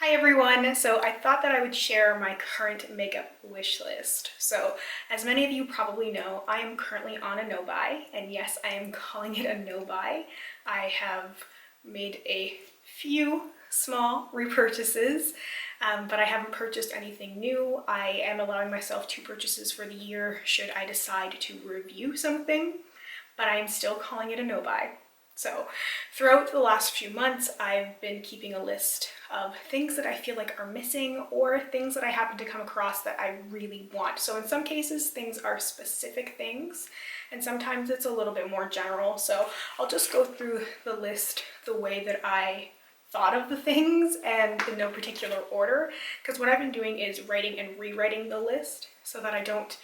Hi everyone! So I thought that I would share my current makeup wish list. So as many of you probably know, I am currently on a no-buy, and yes, I am calling it a no-buy. I have made a few small repurchases, but I haven't purchased anything new. I am allowing myself 2 purchases for the year should I decide to review something, but I am still calling it a no-buy. So throughout the last few months, I've been keeping a list of things that I feel like are missing or things that I happen to come across that I really want. So in some cases, things are specific things, and sometimes it's a little bit more general. So I'll just go through the list the way that I thought of the things and in no particular order, because what I've been doing is writing and rewriting the list so that I don't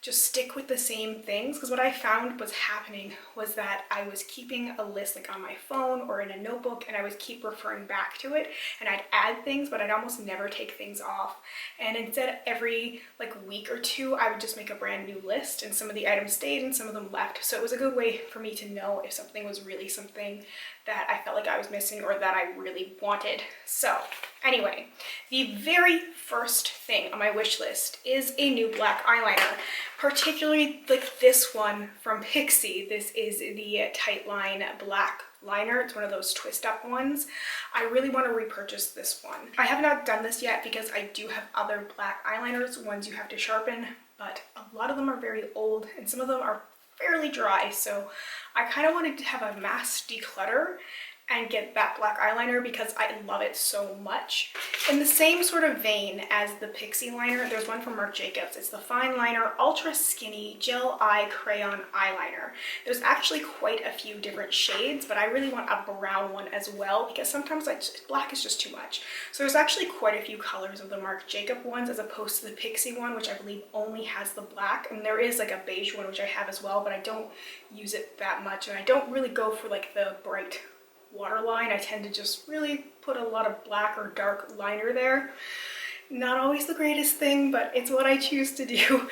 just stick with the same things, because what I found was happening was that I was keeping a list like on my phone or in a notebook, and I would keep referring back to it, and I'd add things, but I'd almost never take things off. And instead, every like week or two, I would just make a brand new list, and some of the items stayed and some of them left. So it was a good way for me to know if something was really something that I felt like I was missing or that I really wanted. So anyway, the very first thing on my wish list is a new black eyeliner, particularly like this one from Pixi. This is the Tight Line Black Liner. It's one of those twist up ones. I really want to repurchase this one. I have not done this yet because I do have other black eyeliners, ones you have to sharpen, but a lot of them are very old and some of them are fairly dry. So I kind of wanted to have a mass declutter and get that black eyeliner because I love it so much. In the same sort of vein as the Pixi liner, there's one from Marc Jacobs. It's the Fine Liner Ultra Skinny Gel Eye Crayon Eyeliner. There's actually quite a few different shades, but I really want a brown one as well because sometimes black is just too much. So there's actually quite a few colors of the Marc Jacob ones as opposed to the Pixi one, which I believe only has the black. And there is like a beige one, which I have as well, but I don't use it that much. And I don't really go for like the bright waterline. I tend to just really put a lot of black or dark liner there. Not always the greatest thing, but it's what I choose to do.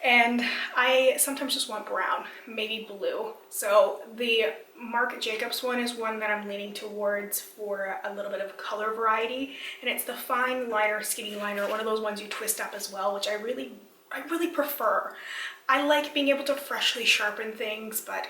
And I sometimes just want brown, maybe blue. So the Marc Jacobs one is one that I'm leaning towards for a little bit of color variety. And it's the Fine Liner Skinny Liner, one of those ones you twist up as well, which I really prefer. I like being able to freshly sharpen things, but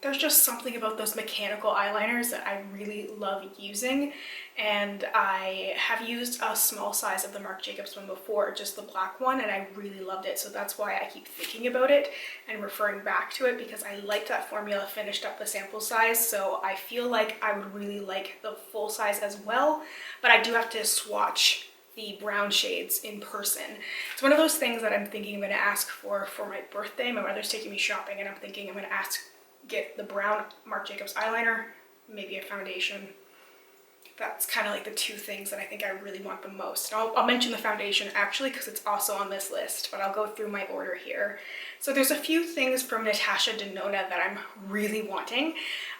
there's just something about those mechanical eyeliners that I really love using, and I have used a small size of the Marc Jacobs one before, just the black one, and I really loved it. So that's why I keep thinking about it and referring back to it, because I liked that formula finished up the sample size. So I feel like I would really like the full size as well, but I do have to swatch the brown shades in person. It's one of those things that I'm thinking I'm going to ask for my birthday. My mother's taking me shopping, and I'm thinking I'm going to get the brown Marc Jacobs eyeliner, maybe a foundation. That's kind of like the 2 things that I think I really want the most. And I'll mention the foundation actually because it's also on this list, but I'll go through my order here. So there's a few things from Natasha Denona that I'm really wanting.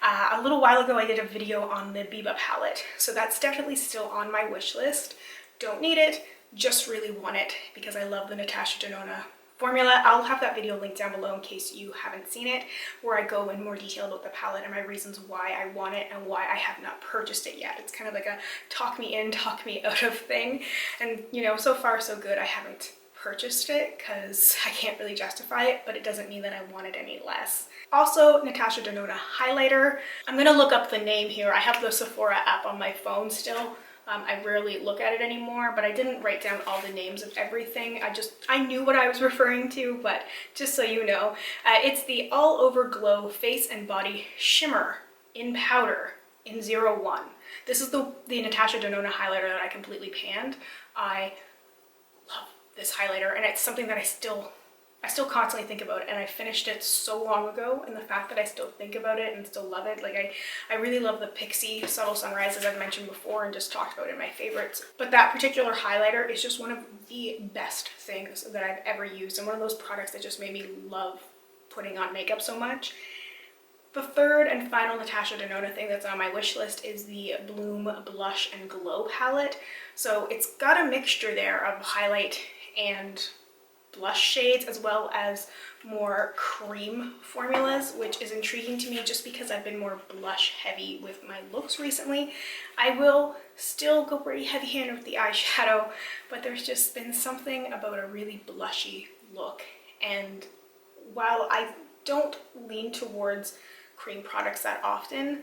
A little while ago I did a video on the Biba palette, so that's definitely still on my wish list. Don't need it, just really want it because I love the Natasha Denona formula. I'll have that video linked down below in case you haven't seen it, where I go in more detail about the palette and my reasons why I want it and why I have not purchased it yet. It's kind of like a talk me in, talk me out of thing. And you know, so far so good. I haven't purchased it because I can't really justify it, but it doesn't mean that I want it any less. Also, Natasha Denona highlighter. I'm gonna look up the name here. I have the Sephora app on my phone still. I rarely look at it anymore, but I didn't write down all the names of everything. I knew what I was referring to, but just so you know, it's the All Over Glow Face and Body Shimmer in Powder in 01. This is the Natasha Denona highlighter that I completely panned. I love this highlighter, and it's something that I still constantly think about it, and I finished it so long ago, and the fact that I still think about it and still love it, like I really love the Pixi Subtle Sunrise, as I've mentioned before and just talked about in my favorites. But that particular highlighter is just one of the best things that I've ever used, and one of those products that just made me love putting on makeup so much. The third and final Natasha Denona thing that's on my wish list is the Bloom Blush and Glow palette. So it's got a mixture there of highlight and blush shades as well as more cream formulas, which is intriguing to me just because I've been more blush heavy with my looks recently. I will still go pretty heavy-handed with the eyeshadow, but there's just been something about a really blushy look. And while I don't lean towards cream products that often,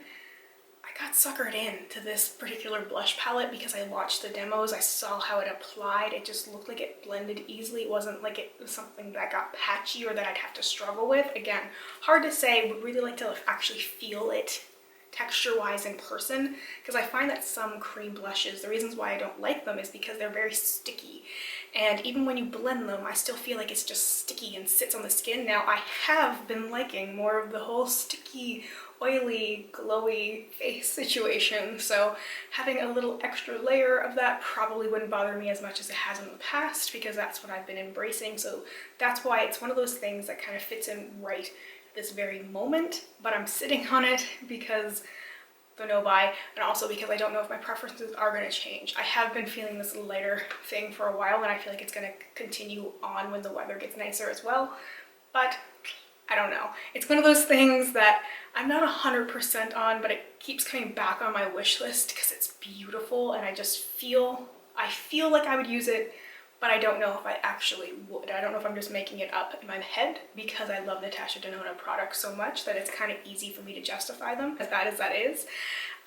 I got suckered into this particular blush palette because I watched the demos. I saw how it applied. It just looked like it blended easily. It wasn't like it was something that got patchy or that I'd have to struggle with. Again, hard to say. Would really like to actually feel it texture-wise in person, because I find that some cream blushes, the reasons why I don't like them is because they're very sticky. And even when you blend them, I still feel like it's just sticky and sits on the skin. Now, I have been liking more of the whole sticky, oily, glowy face situation, so having a little extra layer of that probably wouldn't bother me as much as it has in the past, because that's what I've been embracing. So that's why it's one of those things that kind of fits in right this very moment, but I'm sitting on it because the no buy, and also because I don't know if my preferences are going to change. I have been feeling this lighter thing for a while, and I feel like it's going to continue on when the weather gets nicer as well, but I don't know. It's one of those things that I'm not 100% on, but it keeps coming back on my wish list because it's beautiful, and I feel like I would use it, but I don't know if I actually would. I don't know if I'm just making it up in my head because I love Natasha Denona products so much that it's kind of easy for me to justify them, as bad as that is.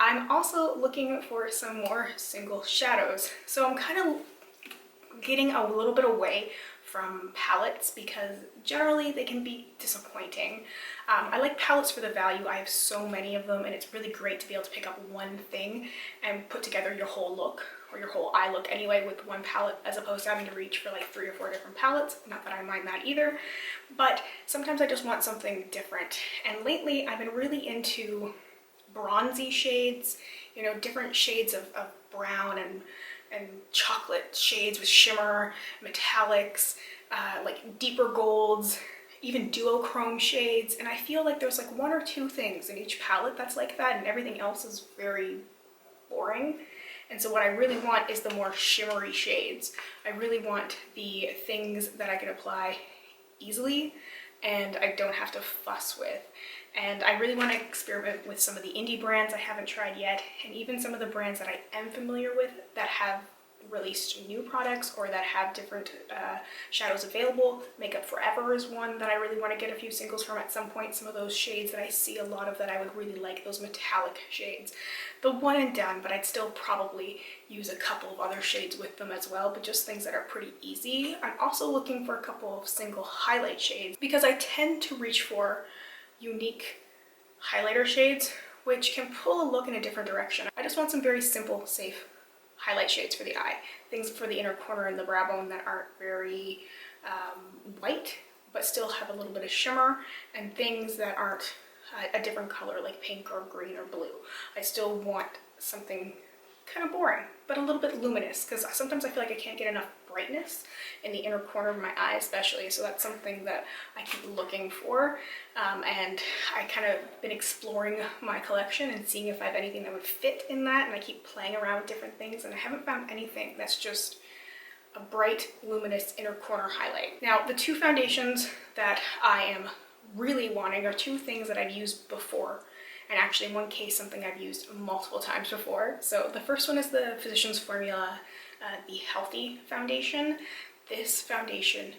I'm also looking for some more single shadows. So I'm kind of getting a little bit away from palettes because generally they can be disappointing. I like palettes for the value. I have so many of them, and it's really great to be able to pick up one thing and put together your whole look, or your whole eye look anyway, with one palette, as opposed to having to reach for like 3 or 4 different palettes. Not that I mind that either, but sometimes I just want something different. And lately I've been really into bronzy shades, you know, different shades of brown and chocolate shades with shimmer, metallics, like deeper golds, even duochrome shades. And I feel like there's like 1 or 2 things in each palette that's like that, and everything else is very boring. And so what I really want is the more shimmery shades. I really want the things that I can apply easily and I don't have to fuss with. And I really want to experiment with some of the indie brands I haven't tried yet, and even some of the brands that I am familiar with that have released new products or that have different shadows available. Makeup Forever is one that I really want to get a few singles from at some point. Some of those shades that I see a lot of that I would really like, those metallic shades. The one and done, but I'd still probably use a couple of other shades with them as well, but just things that are pretty easy. I'm also looking for a couple of single highlight shades because I tend to reach for unique highlighter shades, which can pull a look in a different direction. I just want some very simple, safe highlight shades for the eye. Things for the inner corner and the brow bone that aren't very white, but still have a little bit of shimmer, and things that aren't a different color like pink or green or blue. I still want something kind of boring, but a little bit luminous, because sometimes I feel like I can't get enough brightness in the inner corner of my eye especially, so that's something that I keep looking for. And I kind of been exploring my collection and seeing if I have anything that would fit in that, and I keep playing around with different things, and I haven't found anything that's just a bright, luminous inner corner highlight. Now, the 2 foundations that I am really wanting are 2 things that I've used before, and actually in one case something I've used multiple times before. So the first one is the Physicians Formula the Healthy Foundation. This foundation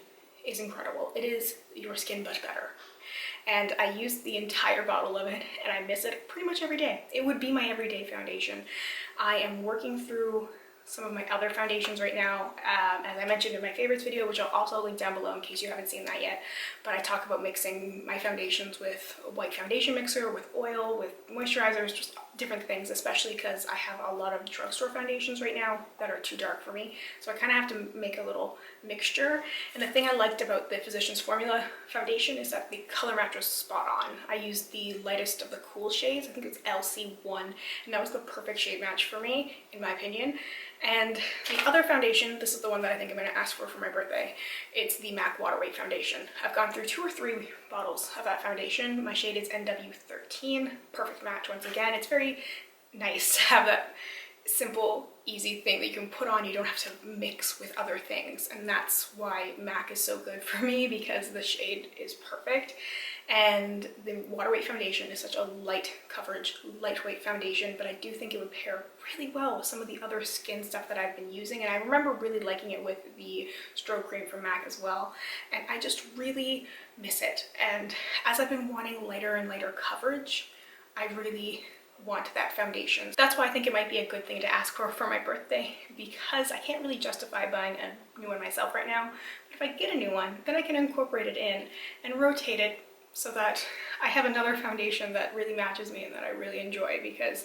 is incredible. It is your skin but better. And I used the entire bottle of it, and I miss it pretty much every day. It would be my everyday foundation. I am working through some of my other foundations right now, as I mentioned in my favorites video, which I'll also link down below in case you haven't seen that yet. But I talk about mixing my foundations with a white foundation mixer, with oil, with moisturizers, just different things, especially because I have a lot of drugstore foundations right now that are too dark for me. So I kind of have to make a little mixture. And the thing I liked about the Physicians Formula foundation is that the color match was spot on. I used the lightest of the cool shades. I think it's LC1, and that was the perfect shade match for me, in my opinion. And the other foundation, this is the one that I think I'm going to ask for my birthday. It's the MAC Water Weight Foundation. I've gone through 2 or 3 bottles of that foundation. My shade is NW13. Perfect match once again. It's very nice to have that simple, easy thing that you can put on. You don't have to mix with other things, and that's why MAC is so good for me, because the shade is perfect. And the water weight foundation is such a light coverage, lightweight foundation, but I do think it would pair really well with some of the other skin stuff that I've been using. And I remember really liking it with the stroke cream from MAC as well. And I just really miss it. And as I've been wanting lighter and lighter coverage, I really want that foundation. That's why I think it might be a good thing to ask for my birthday, because I can't really justify buying a new one myself right now. But if I get a new one, then I can incorporate it in and rotate it so that I have another foundation that really matches me and that I really enjoy, because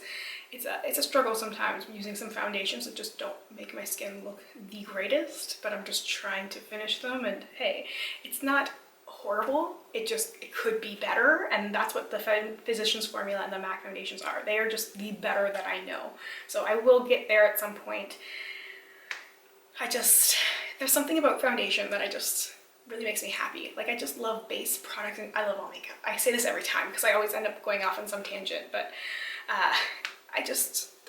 it's a struggle sometimes using some foundations that just don't make my skin look the greatest, but I'm just trying to finish them. And hey, it's not horrible, it could be better, and that's what the Physicians Formula and the MAC foundations are. They are just the better that I know. So I will get there at some point. There's something about foundation that really makes me happy. Like, I just love base products, and I love all makeup. I say this every time because I always end up going off on some tangent, but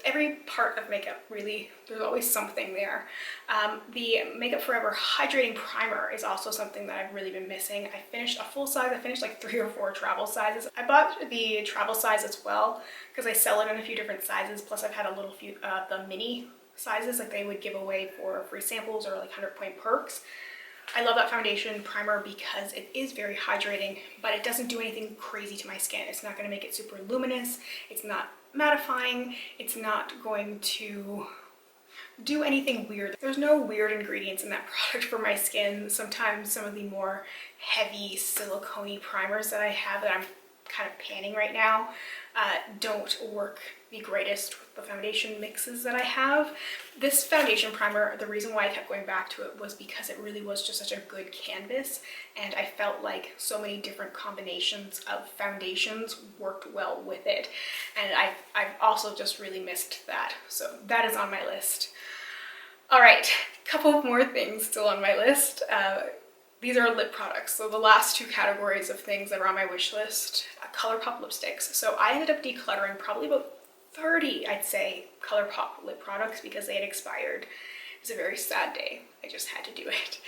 every part of makeup, really, there's always something there. The Makeup Forever Hydrating Primer is also something that I've really been missing. I finished a full size. I finished like 3 or 4 travel sizes. I bought the travel size as well because I sell it in a few different sizes, plus I've had a little few the mini sizes, like they would give away for free samples or like 100-point perks. I love that foundation primer because it is very hydrating, but it doesn't do anything crazy to my skin. It's not going to make it super luminous. It's not mattifying. It's not going to do anything weird. There's no weird ingredients in that product for my skin. Sometimes some of the more heavy silicone-y primers that I have that I'm kind of panning right now don't work the greatest with the foundation mixes that I have. This foundation primer, the reason why I kept going back to it was because it really was just such a good canvas, and I felt like so many different combinations of foundations worked well with it, and I've also just really missed that. So that is on my list. All right, a couple of more things still on my list. These are lip products, so the last 2 categories of things that are on my wish list. ColourPop lipsticks. So I ended up decluttering probably about 30, I'd say, ColourPop lip products because they had expired. It was a very sad day. I just had to do it.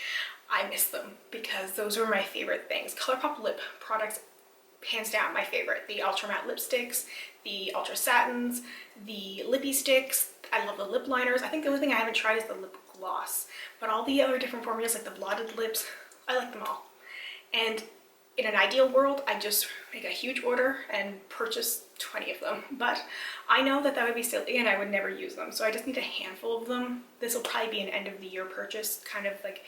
I miss them because those were my favorite things. ColourPop lip products, hands down my favorite. The Ultra Matte lipsticks, the Ultra Satins, the Lippy Sticks. I love the lip liners. I think the only thing I haven't tried is the lip gloss, but all the other different formulas like the blotted lips, I like them all. And in an ideal world, I just make a huge order and purchase 20 of them, but I know that would be silly and I would never use them, so I just need a handful of them. This will probably be an end of the year purchase, kind of like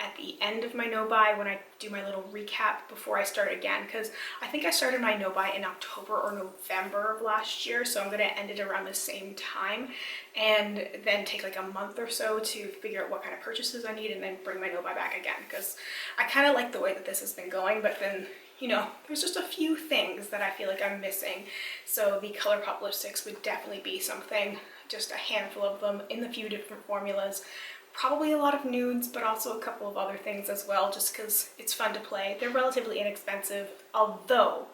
at the end of my no-buy when I do my little recap before I start again, because I think I started my no-buy in October or November of last year, so I'm going to end it around the same time and then take like a month or so to figure out what kind of purchases I need and then bring my no-buy back again, because I kind of like the way that this has been going, but then, you know, there's just a few things that I feel like I'm missing. So the ColourPop lipsticks would definitely be something, just a handful of them in the few different formulas. Probably a lot of nudes, but also a couple of other things as well, just because it's fun to play. They're relatively inexpensive, although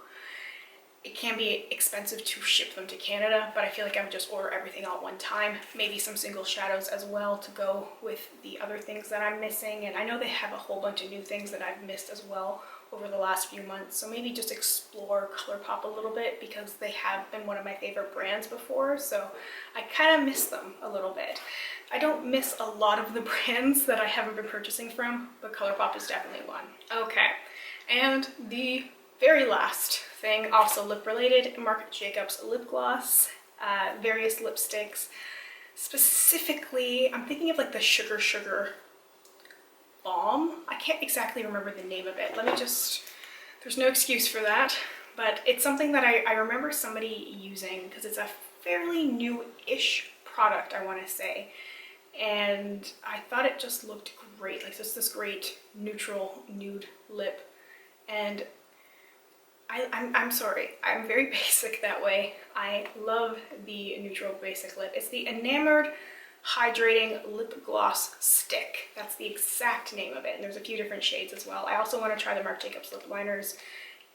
it can be expensive to ship them to Canada, but I feel like I would just order everything all at one time. Maybe some single shadows as well to go with the other things that I'm missing. And I know they have a whole bunch of new things that I've missed as well over the last few months, so maybe just explore ColourPop a little bit because they have been one of my favorite brands before, so I kind of miss them a little bit. I don't miss a lot of the brands that I haven't been purchasing from, but ColourPop is definitely one. Okay, and the very last thing, also lip related, Marc Jacobs lip gloss, various lipsticks. Specifically, I'm thinking of like the Sugar Balm. I can't exactly remember the name of it. Let me just, there's no excuse for that, but it's something that I remember somebody using because it's a fairly new-ish product, I want to say, and I thought it just looked great, like just this great neutral nude lip. And I'm sorry, I'm very basic that way. I love the neutral basic lip. It's the Enamored Hydrating Lip Gloss Stick. That's the exact name of it, and there's a few different shades as well. I also want to try the Marc Jacobs lip liners,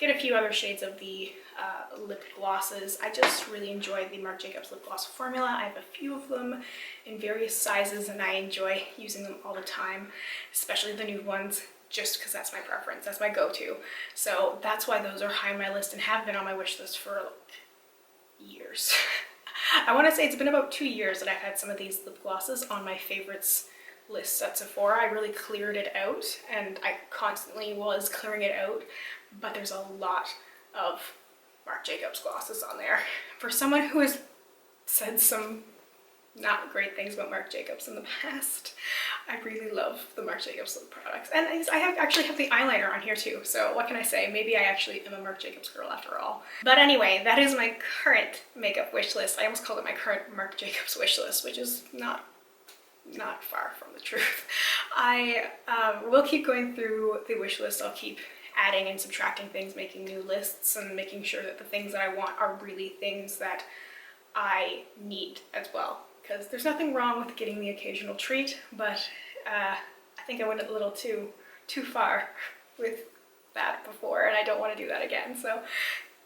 get a few other shades of the lip glosses. I just really enjoy the Marc Jacobs lip gloss formula. I have a few of them in various sizes and I enjoy using them all the time, especially the nude ones, just because that's my preference, that's my go-to. So that's why those are high on my list and have been on my wish list for years. I want to say it's been about 2 years that I've had some of these lip glosses on my favorites list at Sephora. I really cleared it out and I constantly was clearing it out, but there's a lot of Marc Jacobs glosses on there. For someone who has said some not great things about Marc Jacobs in the past, I really love the Marc Jacobs lip products. And I actually have the eyeliner on here too, so what can I say? Maybe I actually am a Marc Jacobs girl after all. But anyway, that is my current makeup wish list. I almost called it my current Marc Jacobs wish list, which is not far from the truth. I will keep going through the wish list. I'll keep adding and subtracting things, making new lists, and making sure that the things that I want are really things that I need as well. Because there's nothing wrong with getting the occasional treat, but I think I went a little too far with that before, and I don't want to do that again. So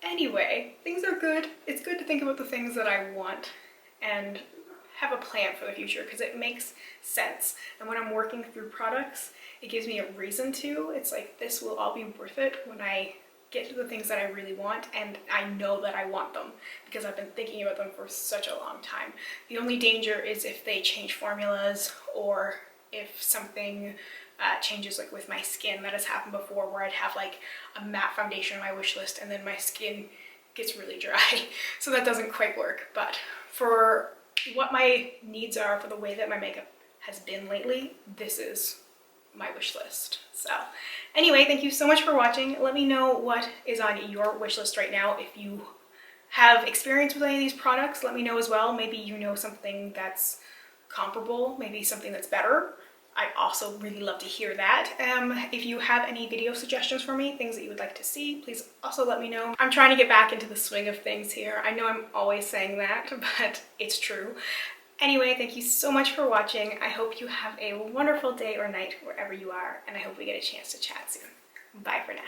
anyway, things are good. It's good to think about the things that I want and have a plan for the future, because it makes sense. And when I'm working through products, it gives me a reason to. It's like, this will all be worth it when I get to the things that I really want, and I know that I want them because I've been thinking about them for such a long time. The only danger is if they change formulas, or if something changes, like with my skin. That has happened before, where I'd have like a matte foundation on my wish list and then my skin gets really dry. So that doesn't quite work. But for what my needs are, for the way that my makeup has been lately, this is my wish list. So anyway, thank you so much for watching. Let me know what is on your wish list right now. If you have experience with any of these products, let me know as well. Maybe you know something that's comparable, maybe something that's better. I also really love to hear that. If you have any video suggestions for me, things that you would like to see, please also let me know. I'm trying to get back into the swing of things here. I know I'm always saying that, but it's true. Anyway, thank you so much for watching. I hope you have a wonderful day or night wherever you are, and I hope we get a chance to chat soon. Bye for now.